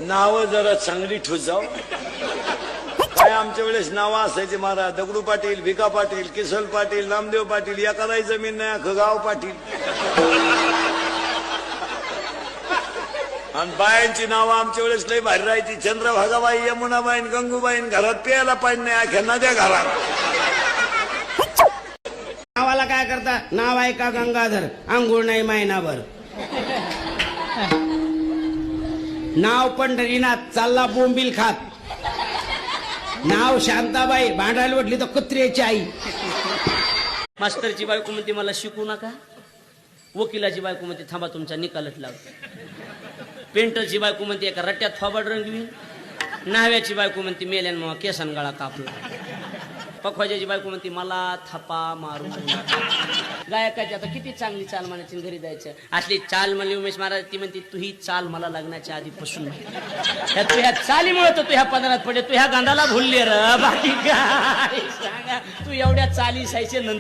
नाव जरा चांगली ठोस जाव. काय आमच्या वेळेस नाव असायचे महाराज. दगडू पाटील, भिका पाटील, किसल पाटील, नामदेव पाटील, एखादा जमीन नाही अख्खं गाव पाटील. आणि बायांची नावं आमच्या वेळेस लई भारी राहायची. चंद्रभागाबाई, यमुनाबाई, गंगूबाई. घरात प्यायला पाणी नाही, अख्या नद्या घरात. नावाला काय करता? नाव आहे का गंगाधर, आंघोळ नाही महिनाभर. नाव पंढरीनाथ, चालला बोंबील खात. नाव शांताबाई, भांडायला उठली तर कुत्र्याची आई. मास्तरची बायको म्हणते मला शिकू नका. वकिलाची बायको म्हणते थांबा तुमचा निकालच लावतो. पेंटरची बायको म्हणते एका रट्ट्यात थोबाड रंगवी. न्हाव्याची बायको म्हणते मेल्यान मग केसन गळा कापला. पखवाजाची बायको म्हणते मला थापा मारू नका. गायकाची आता किती चांगली चाल म्हणायची, घरी जायचं. असली चाल म्हणली उमेश महाराज, ती म्हणते तू ही चाल मला लग्नाच्या आधीपासून तू ह्या चालीमुळे तर तू ह्या पदरात पडे, तू ह्या गांधाला भुलले र. बाकी काय सांगा, तू एवढ्या चाली सायचे नंतर